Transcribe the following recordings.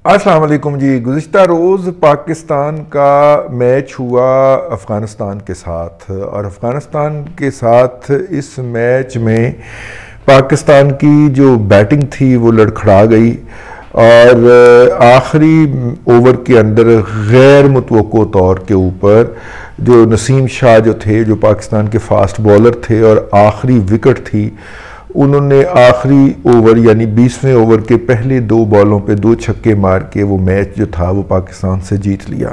अस्सलाम वालेकुम जी। गुज़िश्ता रोज़ पाकिस्तान का मैच हुआ अफ़गानिस्तान के साथ और अफ़गानिस्तान के साथ इस मैच में पाकिस्तान की जो बैटिंग थी वो लड़खड़ा गई और आखिरी ओवर के अंदर गैर मुतवक्को तौर के ऊपर जो नसीम शाह जो थे, जो पाकिस्तान के फास्ट बॉलर थे और आखिरी विकेट थी, उन्होंने आखिरी ओवर यानी 20वें ओवर के पहले 2 बॉलों पे 2 छक्के मार के वो मैच जो था वो पाकिस्तान से जीत लिया।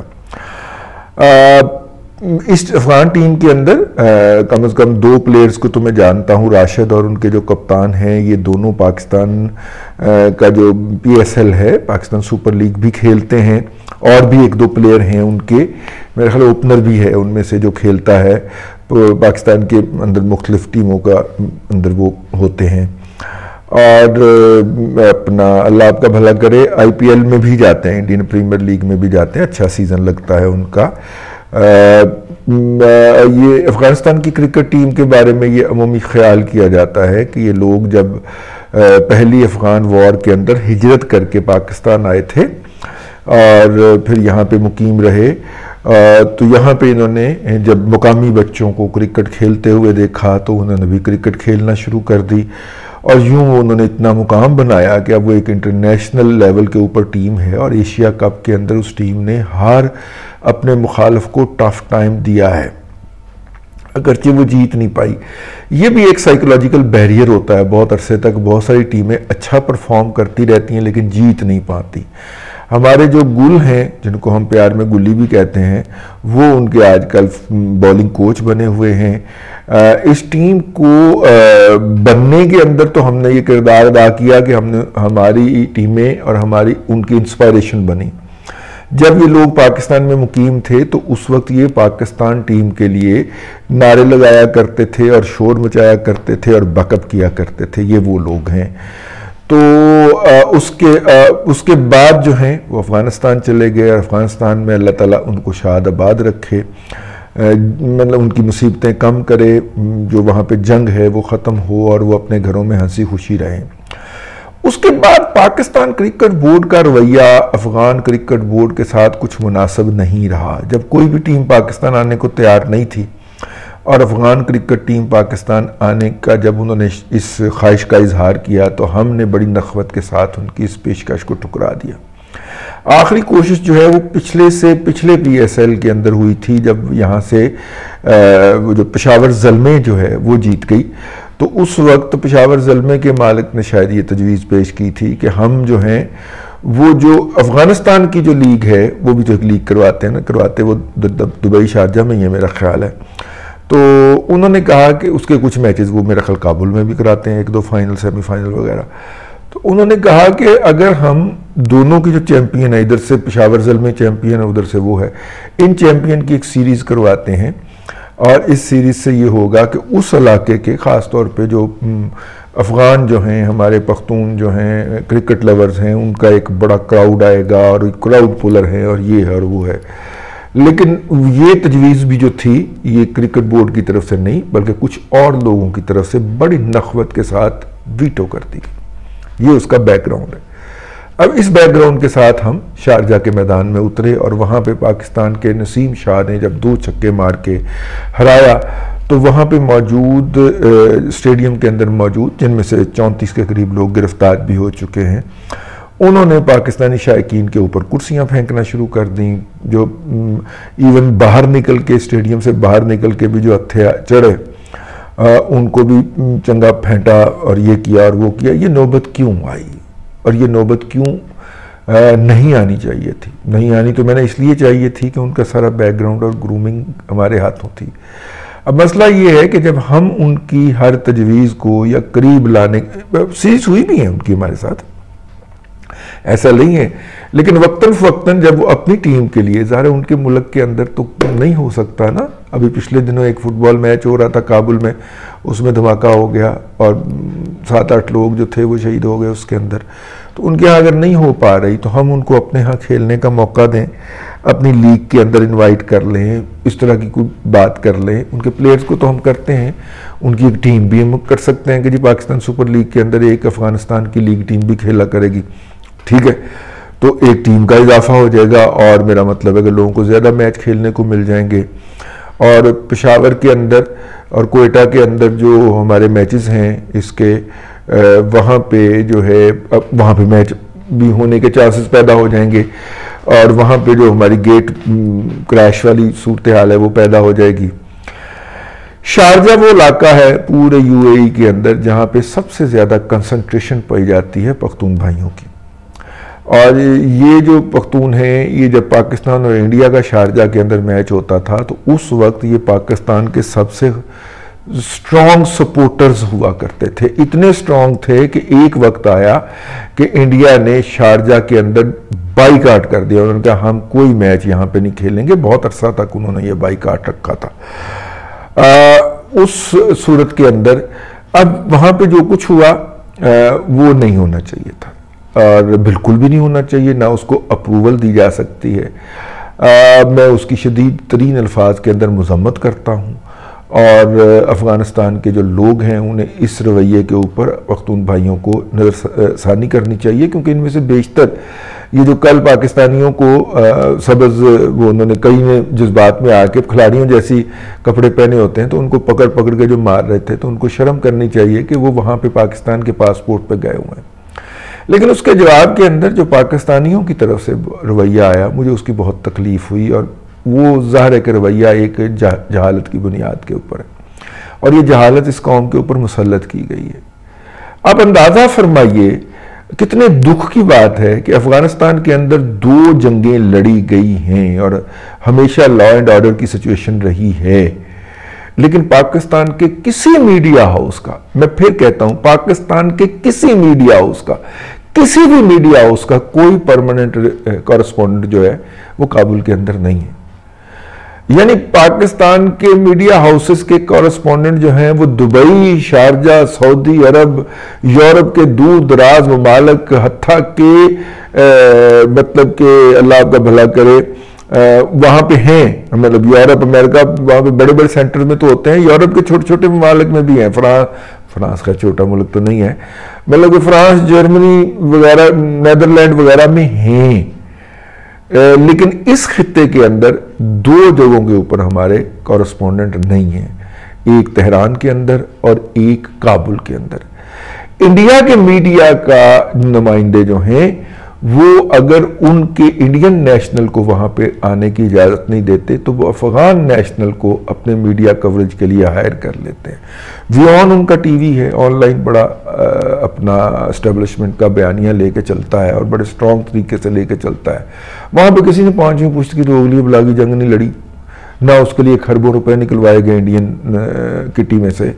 इस अफगान टीम के अंदर कम से कम 2 प्लेयर्स को तो मैं जानता हूँ, राशिद और उनके जो कप्तान हैं, ये दोनों पाकिस्तान का जो PSL है, पाकिस्तान सुपर लीग भी खेलते हैं और भी 1-2 प्लेयर हैं उनके, मेरे ख्याल ओपनर भी है उनमें से जो खेलता है पाकिस्तान के अंदर, मुख्तलिफ टीमों का अंदर वो होते हैं और अपना अल्लाह आपका भला करे IPL में भी जाते हैं, इंडियन प्रीमियर लीग में भी जाते हैं, अच्छा सीज़न लगता है उनका। ये अफ़गानिस्तान की क्रिकेट टीम के बारे में ये अमूमी ख्याल किया जाता है कि ये लोग जब पहली अफ़गान वॉर के अंदर हिजरत करके पाकिस्तान आए थे और फिर यहाँ पे मुकीम रहे, तो यहाँ पे इन्होंने जब मुकामी बच्चों को क्रिकेट खेलते हुए देखा तो उन्होंने भी क्रिकेट खेलना शुरू कर दी और यूँ उन्होंने इतना मुकाम बनाया कि अब वो एक इंटरनेशनल लेवल के ऊपर टीम है और एशिया कप के अंदर उस टीम ने हर अपने मुखालिफ को टफ टाइम दिया है, अगरचे वो जीत नहीं पाई। ये भी एक साइकोलॉजिकल बैरियर होता है, बहुत अरसे तक बहुत सारी टीमें अच्छा परफॉर्म करती रहती हैं लेकिन जीत नहीं पाती। हमारे जो गुल हैं, जिनको हम प्यार में गुल्ली भी कहते हैं, वो उनके आजकल बॉलिंग कोच बने हुए हैं। इस टीम को बनने के अंदर तो हमने ये किरदार अदा किया कि हमारी टीमें और हमारी उनकी इंस्पायरेशन बनी। जब ये लोग पाकिस्तान में मुकीम थे तो उस वक्त ये पाकिस्तान टीम के लिए नारे लगाया करते थे और शोर मचाया करते थे और बकअप किया करते थे, ये वो लोग हैं। तो उसके बाद जो हैं वो अफ़गानिस्तान चले गए और अफ़गानिस्तान में अल्लाह ताला उनको शाद आबाद रखे, मतलब उनकी मुसीबतें कम करे, जो वहाँ पे जंग है वो ख़त्म हो और वो अपने घरों में हंसी खुशी रहें। उसके बाद पाकिस्तान क्रिकेट बोर्ड का रवैया अफ़गान क्रिकेट बोर्ड के साथ कुछ मुनासिब नहीं रहा। जब कोई भी टीम पाकिस्तान आने को तैयार नहीं थी और अफ़गान क्रिकेट टीम पाकिस्तान आने का जब उन्होंने इस ख्वाहिश का इजहार किया तो हमने बड़ी नख़वत के साथ उनकी इस पेशकश को ठुकरा दिया। आखिरी कोशिश जो है वो पिछले PSL के अंदर हुई थी, जब यहाँ से वो जो पेशावर ज़ल्मे जो है वो जीत गई, तो उस वक्त पेशावर ज़ल्मे के मालिक ने शायद ये तजवीज़ पेश की थी कि हम जो हैं वो जो अफ़गानिस्तान की जो लीग है वो भी तो एक लीग करवाते हैं ना, करवाते वो दुबई शारजा में ही है मेरा ख्याल है। तो उन्होंने कहा कि उसके कुछ मैचेस वो मेरा ख्याल काबुल में भी कराते हैं, 1-2 फाइनल सेमीफाइनल वगैरह। तो उन्होंने कहा कि अगर हम दोनों की जो चैम्पियन है, इधर से पेशावर ज़ल्मे चैम्पियन है, उधर से वो है, इन चैम्पियन की एक सीरीज़ करवाते हैं और इस सीरीज़ से ये होगा कि उस इलाके के ख़ास तौर पे जो अफ़गान जो हैं, हमारे पख्तून जो हैं, क्रिकेट लवर्स हैं, उनका एक बड़ा क्राउड आएगा और क्राउड पुलर है और ये है और वो है। लेकिन ये तजवीज़ भी जो थी ये क्रिकेट बोर्ड की तरफ से नहीं बल्कि कुछ और लोगों की तरफ से बड़ी नख़वत के साथ वीटो कर दी। ये उसका बैकग्राउंड है। अब इस बैकग्राउंड के साथ हम शारजा के मैदान में उतरे और वहाँ पे पाकिस्तान के नसीम शाह ने जब 2 छक्के मार के हराया तो वहाँ पे मौजूद स्टेडियम के अंदर मौजूद, जिनमें से 34 के करीब लोग गिरफ्तार भी हो चुके हैं, उन्होंने पाकिस्तानी शायकीन के ऊपर कुर्सियाँ फेंकना शुरू कर दी। जो इवन बाहर निकल के, स्टेडियम से बाहर निकल के भी जो हत्या चढ़े उनको भी चंगा फेंटा और ये किया और वो किया। ये नौबत क्यों आई और ये नौबत क्यों नहीं आनी चाहिए थी? नहीं आनी तो मैंने इसलिए चाहिए थी कि उनका सारा बैकग्राउंड और ग्रूमिंग हमारे हाथों थी। अब मसला ये है कि जब हम उनकी हर तजवीज़ को या करीब लाने, सीरीज़ हुई भी है उनकी हमारे साथ, ऐसा नहीं है, लेकिन वक्तन फ़वक्तन जब वो अपनी टीम के लिए, ज़ाहिर उनके मुल्क के अंदर तो नहीं हो सकता ना। अभी पिछले दिनों एक फ़ुटबॉल मैच हो रहा था काबुल में, उसमें धमाका हो गया और 7-8 लोग जो थे वो शहीद हो गए उसके अंदर। तो उनके यहाँ अगर नहीं हो पा रही तो हम उनको अपने यहाँ खेलने का मौका दें, अपनी लीग के अंदर इनवाइट कर लें, इस तरह की कोई बात कर लें। उनके प्लेयर्स को तो हम करते हैं, उनकी एक टीम भी हम कर सकते हैं कि जी पाकिस्तान सुपर लीग के अंदर एक अफ़गानिस्तान की लीग टीम भी खेला करेगी, ठीक है। तो एक टीम का इजाफा हो जाएगा और मेरा मतलब है कि लोगों को ज़्यादा मैच खेलने को मिल जाएंगे। और पेशावर के अंदर और कोयटा के अंदर जो हमारे मैचेस हैं इसके वहाँ पे जो है अब वहाँ पे मैच भी होने के चांसेस पैदा हो जाएंगे और वहाँ पे जो हमारी गेट क्रैश वाली सूरत हाल है वो पैदा हो जाएगी। शारजा वो इलाका है पूरे यूएई के अंदर जहाँ पे सबसे ज़्यादा कंसंट्रेशन पाई जाती है पख्तून भाइयों की। और ये जो पख्तून हैं ये जब पाकिस्तान और इंडिया का शारजा के अंदर मैच होता था तो उस वक्त ये पाकिस्तान के सबसे स्ट्रॉन्ग सपोर्टर्स हुआ करते थे। इतने स्ट्रॉन्ग थे कि एक वक्त आया कि इंडिया ने शारजा के अंदर बाइकाट कर दिया। उन्होंने कहा हम कोई मैच यहाँ पे नहीं खेलेंगे। बहुत अरसा तक उन्होंने ये बाइकाट रखा था। उस सूरत के अंदर अब वहाँ पे जो कुछ हुआ वो नहीं होना चाहिए था और बिल्कुल भी नहीं होना चाहिए, ना उसको अप्रूवल दी जा सकती है। मैं उसकी शदीद तरीन अल्फाज के अंदर मज़म्मत करता हूँ और अफ़गानिस्तान के जो लोग हैं उन्हें इस रवैये के ऊपर पख्तून भाइयों को नज़रसानी करनी चाहिए, क्योंकि इनमें से बेशतर ये जो कल पाकिस्तानियों को सबज़ वो उन्होंने कई ने जज्बात में आके खिलाड़ियों जैसी कपड़े पहने होते हैं तो उनको पकड़ पकड़ के जो मार रहे थे, तो उनको शर्म करनी चाहिए कि वो वहाँ पे पाकिस्तान के पासपोर्ट पे गए हुए हैं। लेकिन उसके जवाब के अंदर जो पाकिस्तानियों की तरफ से रवैया आया मुझे उसकी बहुत तकलीफ़ हुई और वो ज़ाहिर है कि रवैया एक जहालत की बुनियाद के ऊपर है और ये जहालत इस कौम के ऊपर मुसल्लत की गई है। आप अंदाज़ा फरमाइए कितने दुख की बात है कि अफ़गानिस्तान के अंदर 2 जंगें लड़ी गई हैं और हमेशा लॉ एंड ऑर्डर की सिचुएशन रही है, लेकिन पाकिस्तान के किसी मीडिया हाउस का, मैं फिर कहता हूं पाकिस्तान के किसी मीडिया हाउस का, किसी भी मीडिया हाउस का कोई परमानेंट कॉरेस्पॉन्डेंट जो है वो काबुल के अंदर नहीं है। यानी पाकिस्तान के मीडिया हाउसेस के कॉरेस्पॉन्डेंट जो हैं वो दुबई, शारजा, सऊदी अरब, यूरोप के दूर दराज ममालिक, हत्ता के मतलब के अल्लाह आपका भला करे वहाँ पे हैं। मतलब यूरोप, अमेरिका, वहाँ पे बड़े बड़े सेंटर में तो होते हैं, यूरोप के छोटे छोटे ममालिक में भी हैं। फ्रांस का छोटा मुल्क तो नहीं है, मतलब फ्रांस, जर्मनी वगैरह, नेदरलैंड वगैरह में हैं। लेकिन इस खित्ते के अंदर 2 जगहों के ऊपर हमारे कॉरेस्पॉन्डेंट नहीं हैं, एक तेहरान के अंदर और एक काबुल के अंदर। इंडिया के मीडिया का नुमाइंदे जो हैं वो अगर उनके इंडियन नेशनल को वहाँ पे आने की इजाज़त नहीं देते तो वो अफ़गान नेशनल को अपने मीडिया कवरेज के लिए हायर कर लेते हैं। वियॉन उनका टीवी है, ऑनलाइन बड़ा अपना एस्टेब्लिशमेंट का बयानिया लेके चलता है और बड़े स्ट्रॉन्ग तरीके से लेके चलता है। वहाँ पे किसी ने 5वीं पुश्त की तो अगली बुलागी जंग नहीं लड़ी, ना उसके लिए खरबों रुपए निकलवाए गए इंडियन किटी में से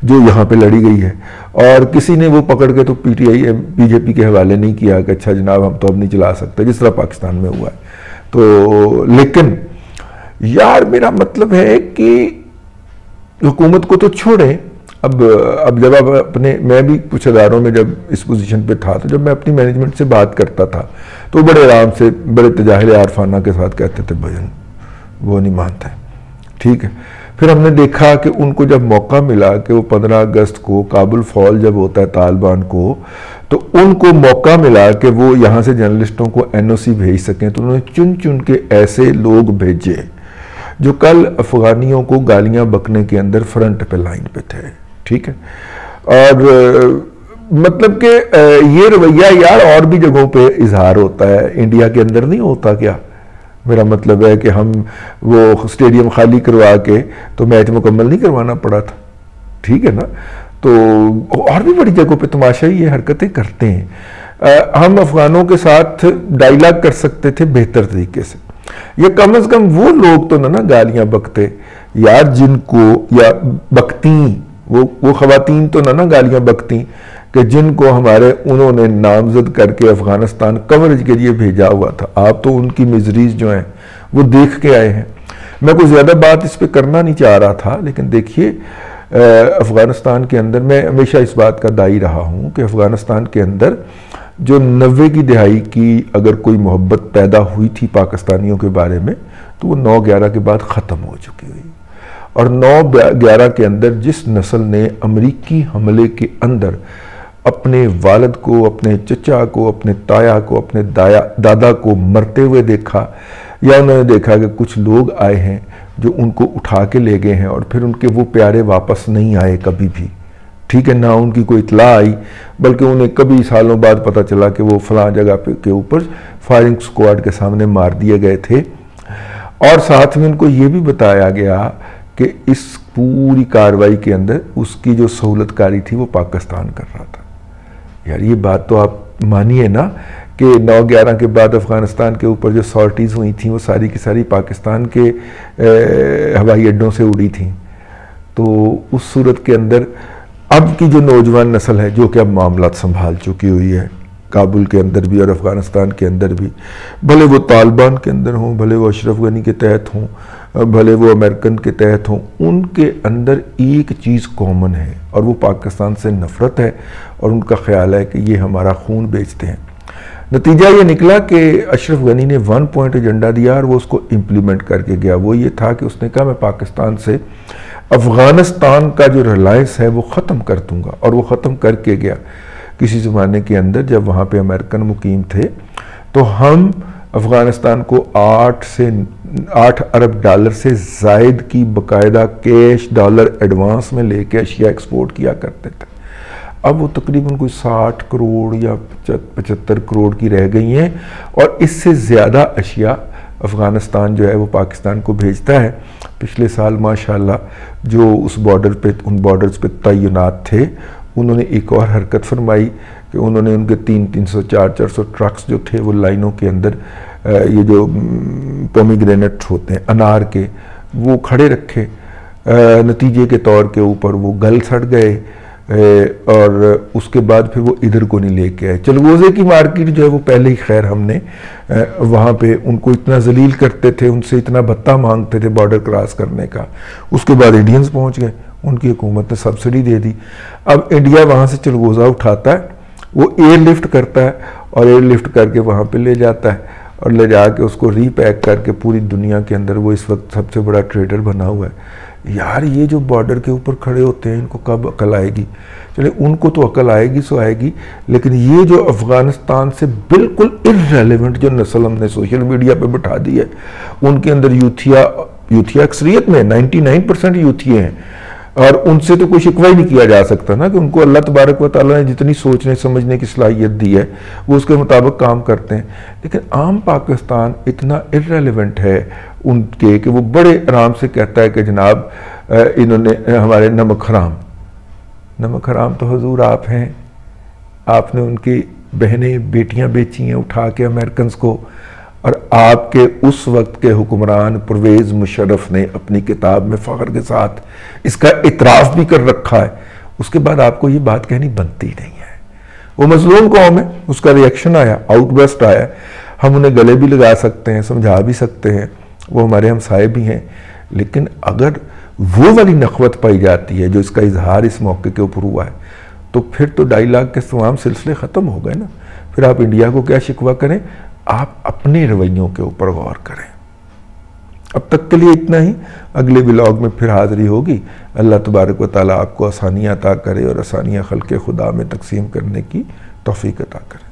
जो यहाँ पे लड़ी गई है, और किसी ने वो पकड़ के तो पीटीआई बीजेपी के हवाले नहीं किया कि अच्छा जनाब हम तो अब नहीं चला सकते, जिस तरह पाकिस्तान में हुआ है। तो लेकिन यार मेरा मतलब है कि हुकूमत को तो छोड़ें। अब जब आप अपने, मैं भी कुछ अदारों में जब इस पोजीशन पे था तो जब मैं अपनी मैनेजमेंट से बात करता था तो बड़े आराम से बड़े तजाहिर आरफाना के साथ कहते थे भजन वो नहीं मानता है, ठीक है। फिर हमने देखा कि उनको जब मौका मिला कि वो 15 अगस्त को काबुल फॉल जब होता है तालिबान को, तो उनको मौका मिला कि वो यहाँ से जर्नलिस्टों को एनओसी भेज सकें, तो उन्होंने चुन चुन के ऐसे लोग भेजे जो कल अफगानियों को गालियाँ बकने के अंदर फ्रंट पे लाइन पे थे, ठीक है। और मतलब कि ये रवैया यार और भी जगहों पे इजहार होता है, इंडिया के अंदर नहीं होता क्या? मेरा मतलब है कि हम वो स्टेडियम खाली करवा के तो मैच मुकम्मल नहीं करवाना पड़ा था, ठीक है ना। तो और भी बड़ी जगहों पे तमाशाई ये हरकतें करते हैं। हम अफगानों के साथ डायलॉग कर सकते थे बेहतर तरीके से, या कम से कम वो लोग तो ना गालियां बकते यार जिनको, या बकती वो खवातीन तो ना गालियां बकती कि जिनको हमारे उन्होंने नामजद करके अफगानिस्तान कवरेज के लिए भेजा हुआ था। आप तो उनकी मिजरीज जो हैं वो देख के आए हैं। मैं कोई ज़्यादा बात इस पर करना नहीं चाह रहा था, लेकिन देखिए अफगानिस्तान के अंदर मैं हमेशा इस बात का दाई रहा हूँ कि अफगानिस्तान के अंदर जो 90 की दहाई की अगर कोई मोहब्बत पैदा हुई थी पाकिस्तानियों के बारे में तो वो 9/11 के बाद ख़त्म हो चुकी हुई। और 9/11 के अंदर जिस नस्ल ने अमरीकी हमले के अंदर अपने वालिद को, अपने चचा को, अपने ताया को, अपने दादा को मरते हुए देखा, या उन्होंने देखा कि कुछ लोग आए हैं जो उनको उठा के ले गए हैं और फिर उनके वो प्यारे वापस नहीं आए कभी भी, ठीक है, ना उनकी कोई इतला आई, बल्कि उन्हें कभी सालों बाद पता चला कि वो फलां जगह के ऊपर फायरिंग स्क्वाड के सामने मार दिए गए थे। और साथ में उनको ये भी बताया गया कि इस पूरी कार्रवाई के अंदर उसकी जो सहूलतकारी थी वो पाकिस्तान कर रहा था। यार ये बात तो आप मानिए ना कि 9/11 के बाद अफ़गानिस्तान के ऊपर जो सॉर्टीज़ हुई थी वो सारी की सारी पाकिस्तान के हवाई अड्डों से उड़ी थी। तो उस सूरत के अंदर अब की जो नौजवान नस्ल है जो कि अब मामला संभाल चुकी हुई है, काबुल के अंदर भी और अफ़गानिस्तान के अंदर भी, भले वो तालिबान के अंदर हों, भले वो अशरफ गनी के तहत हों, भले वो अमेरिकन के तहत हों, उनके अंदर एक चीज़ कॉमन है और वो पाकिस्तान से नफ़रत है और उनका ख्याल है कि ये हमारा खून बेचते हैं। नतीजा ये निकला कि अशरफ गनी ने 1 पॉइंट एजेंडा दिया और वो उसको इम्प्लीमेंट करके गया। वो ये था कि उसने कहा मैं पाकिस्तान से अफ़गानिस्तान का जो रिलायंस है वो ख़त्म कर दूँगा, और वो ख़त्म करके गया। किसी ज़माने के अंदर जब वहाँ पे अमेरिकन मुकीम थे तो हम अफ़गानिस्तान को 8 अरब डॉलर से ज़ायद की बाकायदा कैश डॉलर एडवांस में लेके अशिया एक्सपोर्ट किया करते थे। अब वो तकरीबन कोई 60 करोड़ या 75 करोड़ की रह गई हैं, और इससे ज़्यादा अशिया अफ़गानिस्तान जो है वो पाकिस्तान को भेजता है। पिछले साल माशाल्लाह जो उस बॉर्डर पे, उन बॉर्डर्स पे तैनात थे, उन्होंने एक और हरकत फरमाई कि उन्होंने उनके 300, 400 ट्रक्स जो थे वो लाइनों के अंदर ये जो पोमीग्रेनेट होते हैं अनार के, वो खड़े रखे। नतीजे के तौर के ऊपर वो गल सड़ गए और उसके बाद फिर वो इधर को नहीं लेके आए। चलगोज़े की मार्केट जो है वो पहले ही खैर हमने वहाँ पे उनको इतना जलील करते थे, उनसे इतना भत्ता मांगते थे बॉर्डर क्रॉस करने का, उसके बाद इंडियंस पहुँच गए, उनकी हुकूमत ने सब्सिडी दे दी। अब इंडिया वहाँ से चलगोज़ा उठाता है, वो एयरलिफ्ट करता है और एयरलिफ्ट करके वहाँ पे ले जाता है और ले जाके उसको रीपैक करके पूरी दुनिया के अंदर वो इस वक्त सबसे बड़ा ट्रेडर बना हुआ है। यार ये जो बॉर्डर के ऊपर खड़े होते हैं इनको कब अकल आएगी? चले उनको तो अकल आएगी सो आएगी, लेकिन ये जो अफ़गानिस्तान से बिल्कुल इर्रेलेवेंट जो नस्ल हमने सोशल मीडिया पे बिठा दी है, उनके अंदर यूथिया अक्सरियत में 99% यूथिये हैं, और उनसे तो कोई शिकवा ही नहीं किया जा सकता ना कि उनको अल्लाह तबारक व तआला ने जितनी सोचने समझने की सलाहियत दी है वो उसके मुताबिक काम करते हैं। लेकिन आम पाकिस्तान इतना इर्रेलेवेंट है उनके कि वो बड़े आराम से कहता है कि जनाब इन्होंने हमारे नमक हराम तो हुजूर आप हैं, आपने उनकी बहनें बेटियां बेची हैं उठा के अमेरिकन को, और आपके उस वक्त के हुक्मरान परवेज़ मुशर्रफ ने अपनी किताब में फ़ख्र के साथ इसका इतराफ़ भी कर रखा है। उसके बाद आपको ये बात कहनी बनती नहीं है। वो मज़लूम कौम है, उसका रिएक्शन आया, आउटबर्स्ट आया, हम उन्हें गले भी लगा सकते हैं, समझा भी सकते हैं, वो हमारे हमसाए भी हैं, लेकिन अगर वो वाली नख़वत पाई जाती है जो इसका इजहार इस मौके के ऊपर हुआ है, तो फिर तो डायलॉग के तमाम सिलसिले ख़त्म हो गए ना। फिर आप इंडिया को क्या शिकवा करें, आप अपने रवैयों के ऊपर गौर करें। अब तक के लिए इतना ही, अगले व्लॉग में फिर हाज़िरी होगी। अल्लाह तबारक व तआला आपको आसानियाँ अता करे और आसानियाँ खल्क़े खुदा में तकसीम करने की तौफ़ीक़ अता करे।